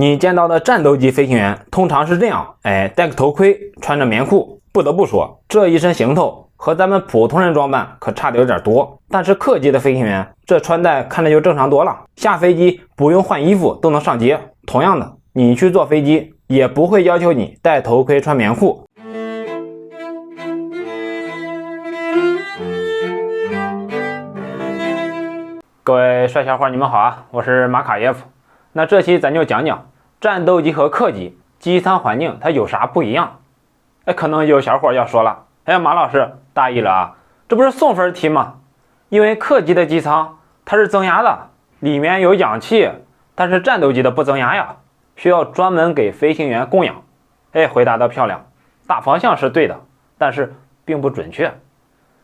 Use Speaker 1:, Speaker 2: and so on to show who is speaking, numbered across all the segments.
Speaker 1: 你见到的战斗机飞行员通常是这样，戴个头盔，穿着棉裤。不得不说，这一身行头和咱们普通人装扮可差的有点多。但是客机的飞行员这穿戴看着就正常多了，下飞机不用换衣服都能上街。同样的，你去坐飞机也不会要求你戴头盔穿棉裤。各位帅小伙你们好啊，我是马卡耶夫。那这期咱就讲讲战斗机和客机机舱环境它有啥不一样。可能有小伙要说了，马老师大意了啊，这不是送分题吗？因为客机的机舱它是增压的，里面有氧气，但是战斗机的不增压呀，需要专门给飞行员供氧。回答得漂亮，大方向是对的，但是并不准确。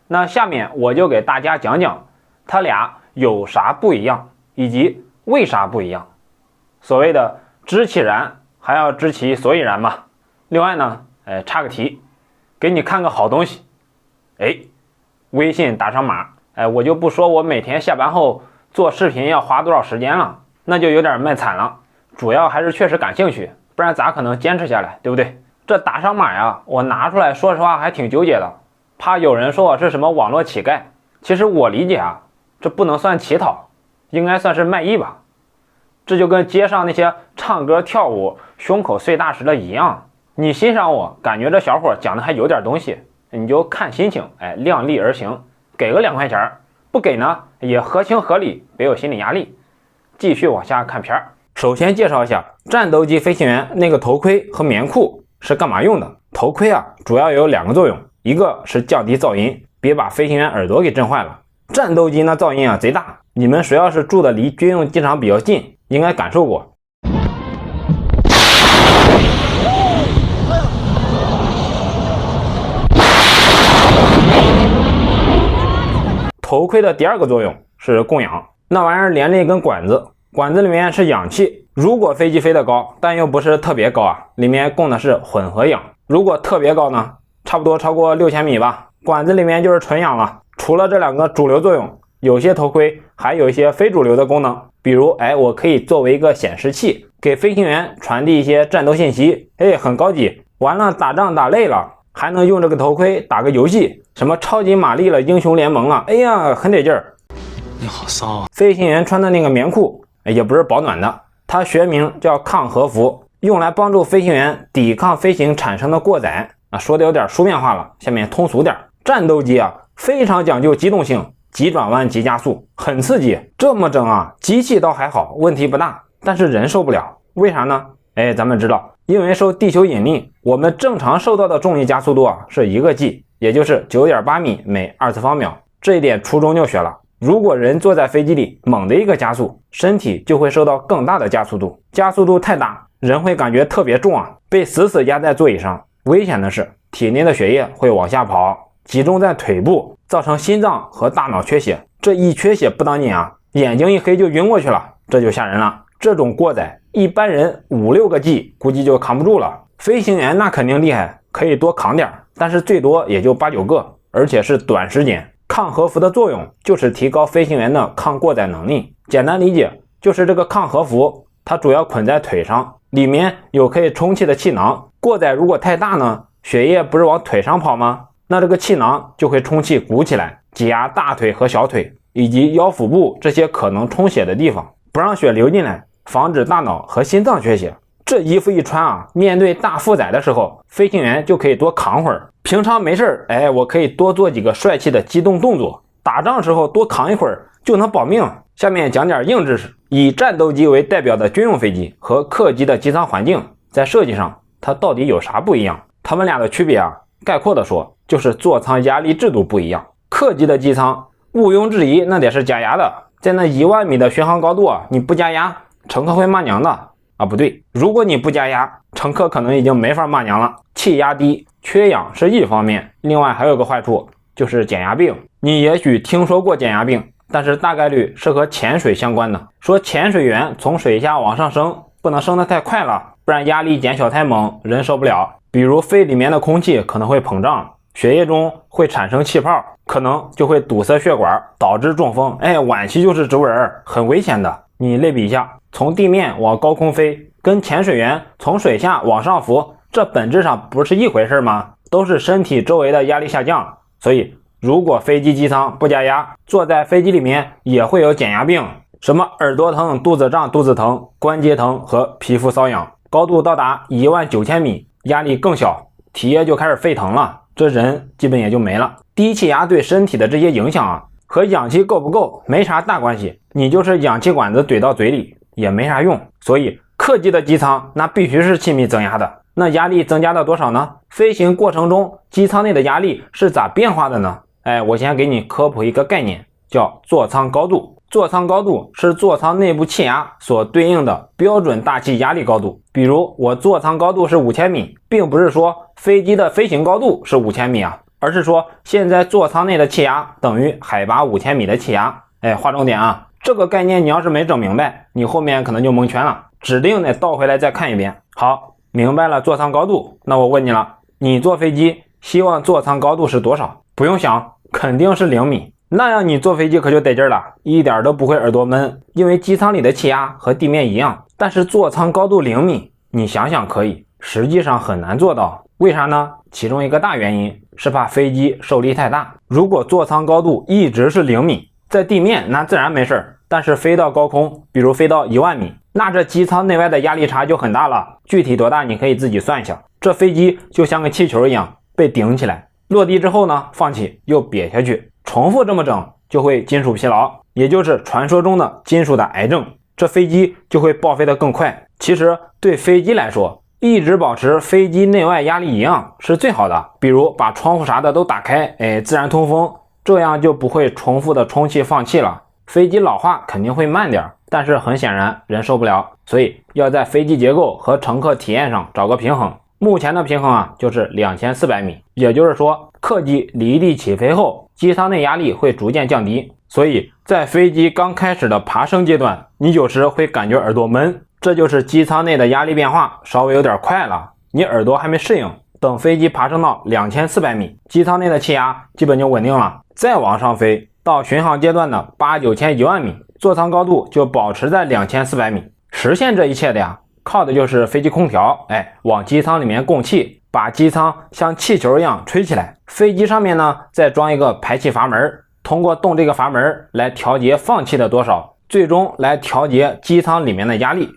Speaker 1: 那下面我就给大家讲讲它俩有啥不一样，以及为啥不一样。所谓的知其然还要知其所以然嘛。另外呢，插个题，给你看个好东西。微信打上码，我就不说我每天下班后做视频要花多少时间了，那就有点卖惨了。主要还是确实感兴趣，不然咋可能坚持下来，对不对？这打上码呀，我拿出来说实话还挺纠结的，怕有人说我是什么网络乞丐。其实我理解啊，这不能算乞讨，应该算是卖艺吧。这就跟街上那些唱歌跳舞胸口碎大石的一样，你欣赏我，感觉这小伙讲的还有点东西，你就看心情，量力而行，给个2块钱，不给呢也合情合理，别有心理压力。继续往下看片儿。首先介绍一下战斗机飞行员那个头盔和棉裤是干嘛用的。头盔啊，主要有2个作用，一个是降低噪音，别把飞行员耳朵给震坏了。战斗机那噪音啊贼大，你们谁要是住的离军用机场比较近，应该感受过。头盔的第2个作用是供氧，那玩意儿连着一根管子，管子里面是氧气。如果飞机飞得高，但又不是特别高啊，里面供的是混合氧。如果特别高呢，差不多超过6000米吧，管子里面就是纯氧了。除了这2个主流作用，有些头盔还有一些非主流的功能，比如我可以作为一个显示器，给飞行员传递一些战斗信息，很高级。完了打仗打累了，还能用这个头盔打个游戏，什么超级玛丽了、英雄联盟了，很得劲儿。
Speaker 2: 你好骚啊！
Speaker 1: 飞行员穿的那个棉裤也不是保暖的，它学名叫抗和服，用来帮助飞行员抵抗飞行产生的过载啊。说的有点书面化了，下面通俗点。战斗机啊非常讲究机动性，急转弯急加速，很刺激。这么整啊，机器倒还好，问题不大，但是人受不了。为啥呢？咱们知道，因为受地球引力，我们正常受到的重力加速度啊是1个 G， 也就是 9.8 米每2次方秒。这一点初中就学了。如果人坐在飞机里猛的一个加速，身体就会受到更大的加速度，加速度太大，人会感觉特别重啊，被死死压在座椅上。危险的是，体内的血液会往下跑，集中在腿部，造成心脏和大脑缺血。这一缺血不当紧啊，眼睛一黑就晕过去了，这就吓人了。这种过载，一般人5-6个 G 估计就扛不住了。飞行员那肯定厉害，可以多扛点，但是最多也就8-9个，而且是短时间。抗和服的作用就是提高飞行员的抗过载能力。简单理解就是这个抗和服，它主要捆在腿上，里面有可以充气的气囊。过载如果太大呢，血液不是往腿上跑吗？那这个气囊就会充气鼓起来，挤压大腿和小腿以及腰腹部这些可能充血的地方，不让血流进来，防止大脑和心脏缺血。这衣服一穿啊，面对大负载的时候，飞行员就可以多扛会儿。平常没事我可以多做几个帅气的机动动作，打仗时候多扛一会儿就能保命。下面讲点硬知识。以战斗机为代表的军用飞机和客机的机舱环境，在设计上它到底有啥不一样？它们俩的区别啊，概括的说就是座舱压力制度不一样。客机的机舱毋庸置疑那得是加压的，在那1万米的巡航高度啊，你不加压乘客会骂娘的啊。不对，如果你不加压，乘客可能已经没法骂娘了。气压低缺氧是一方面，另外还有个坏处就是减压病。你也许听说过减压病，但是大概率是和潜水相关的。说潜水员从水下往上升，不能升得太快了，不然压力减小太猛，人受不了。比如肺里面的空气可能会膨胀，血液中会产生气泡，可能就会堵塞血管，导致中风。晚期就是植物人，很危险的。你类比一下，从地面往高空飞，跟潜水员从水下往上浮，这本质上不是一回事吗？都是身体周围的压力下降，所以如果飞机机舱不加压，坐在飞机里面也会有减压病，什么耳朵疼、肚子胀、肚子疼、关节疼和皮肤瘙痒。高度到达19000米，压力更小，体液就开始沸腾了，这人基本也就没了。低气压对身体的这些影响啊，和氧气够不够没啥大关系，你就是氧气管子怼到嘴里也没啥用。所以客机的机舱那必须是气密增压的。那压力增加到多少呢？飞行过程中机舱内的压力是咋变化的呢？我先给你科普一个概念，叫座舱高度。座舱高度是座舱内部气压所对应的标准大气压力高度。比如我座舱高度是5000米，并不是说飞机的飞行高度是5000米啊，而是说现在座舱内的气压等于海拔5000米的气压。划重点啊，这个概念你要是没整明白，你后面可能就蒙圈了，指定得倒回来再看一遍。好，明白了座舱高度，那我问你了，你坐飞机希望座舱高度是多少？不用想，肯定是0米。那样你坐飞机可就得劲了，一点都不会耳朵闷，因为机舱里的气压和地面一样。但是座舱高度0米，你想想可以，实际上很难做到。为啥呢？其中一个大原因是怕飞机受力太大。如果座舱高度一直是0米，在地面那自然没事，但是飞到高空，比如飞到10000米，那这机舱内外的压力差就很大了。具体多大你可以自己算一下。这飞机就像个气球一样被顶起来，落地之后呢，放气又瘪下去，重复这么整就会金属疲劳，也就是传说中的金属的癌症，这飞机就会报废得更快。其实对飞机来说，一直保持飞机内外压力一样是最好的，比如把窗户啥的都打开，自然通风，这样就不会重复的充气放气了。飞机老化肯定会慢点，但是很显然人受不了，所以要在飞机结构和乘客体验上找个平衡。目前的平衡啊，就是2400米，也就是说客机离地起飞后，机舱内压力会逐渐降低，所以在飞机刚开始的爬升阶段，你有时会感觉耳朵闷，这就是机舱内的压力变化稍微有点快了，你耳朵还没适应。等飞机爬升到2400米，机舱内的气压基本就稳定了，再往上飞到巡航阶段的8、9千、10000米，座舱高度就保持在2400米。实现这一切的呀，靠的就是飞机空调，往机舱里面供气，把机舱像气球一样吹起来。飞机上面呢，再装一个排气阀门，通过动这个阀门来调节放气的多少，最终来调节机舱里面的压力。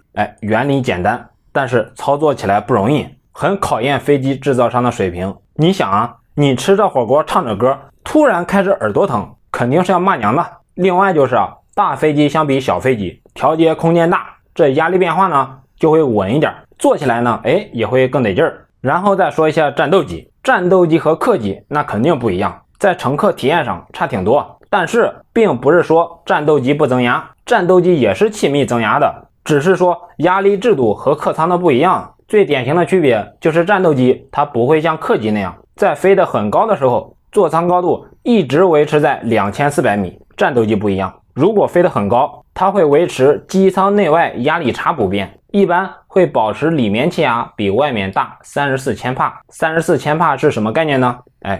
Speaker 1: 原理简单，但是操作起来不容易，很考验飞机制造商的水平。你想啊，你吃着火锅唱着歌，突然开始耳朵疼，肯定是要骂娘的。另外就是大飞机相比小飞机，调节空间大，这压力变化呢就会稳一点，坐起来呢也会更得劲儿。然后再说一下战斗机，战斗机和客机那肯定不一样，在乘客体验上差挺多，但是并不是说战斗机不增压，战斗机也是气密增压的，只是说压力制度和客舱的不一样。最典型的区别就是战斗机它不会像客机那样，在飞得很高的时候，座舱高度一直维持在2400米，战斗机不一样，如果飞得很高，它会维持机舱内外压力差不变，一般会保持里面气压比外面大34千帕。34千帕是什么概念呢？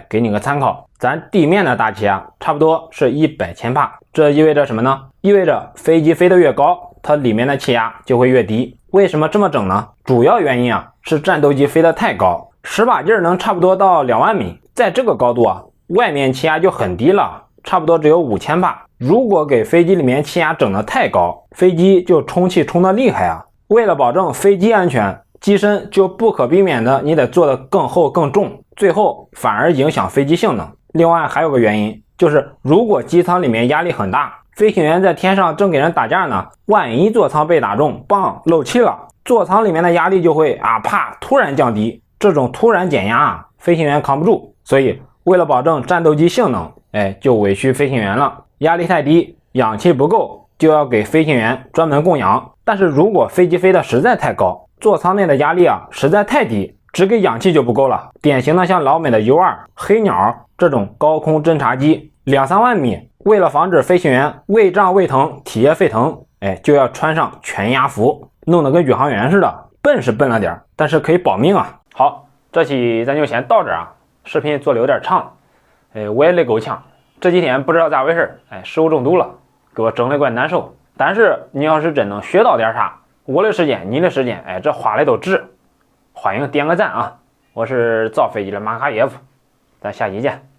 Speaker 1: 给你个参考，咱地面的大气压差不多是100千帕。这意味着什么呢？意味着飞机飞得越高，它里面的气压就会越低。为什么这么整呢？主要原因是战斗机飞得太高，使把劲能差不多到20000米，在这个高度外面气压就很低了，差不多只有5000帕。如果给飞机里面气压整得太高，飞机就充气充得厉害为了保证飞机安全，机身就不可避免的你得做得更厚更重，最后反而影响飞机性能。另外还有个原因，就是如果机舱里面压力很大，飞行员在天上正给人打架呢，万一座舱被打中，漏气了，座舱里面的压力就会突然降低，这种突然减压飞行员扛不住，所以为了保证战斗机性能，就委屈飞行员了。压力太低，氧气不够，就要给飞行员专门供氧。但是如果飞机飞得实在太高，座舱内的压力实在太低，只给氧气就不够了。典型的像老美的 U2、黑鸟这种高空侦察机，2、3万米，为了防止飞行员胃胀胃疼、体液沸腾，就要穿上全压服，弄得跟宇航员似的。笨是笨了点，但是可以保命好，这期咱就先到这儿视频做的有点长，我也累够呛。这几天不知道咋回事，食物中毒了，给我整的怪难受。但是你要是真能学到点啥，我的时间，你的时间，哎，这花的都值。欢迎点个赞啊！我是造飞机的马卡耶夫，咱下期见。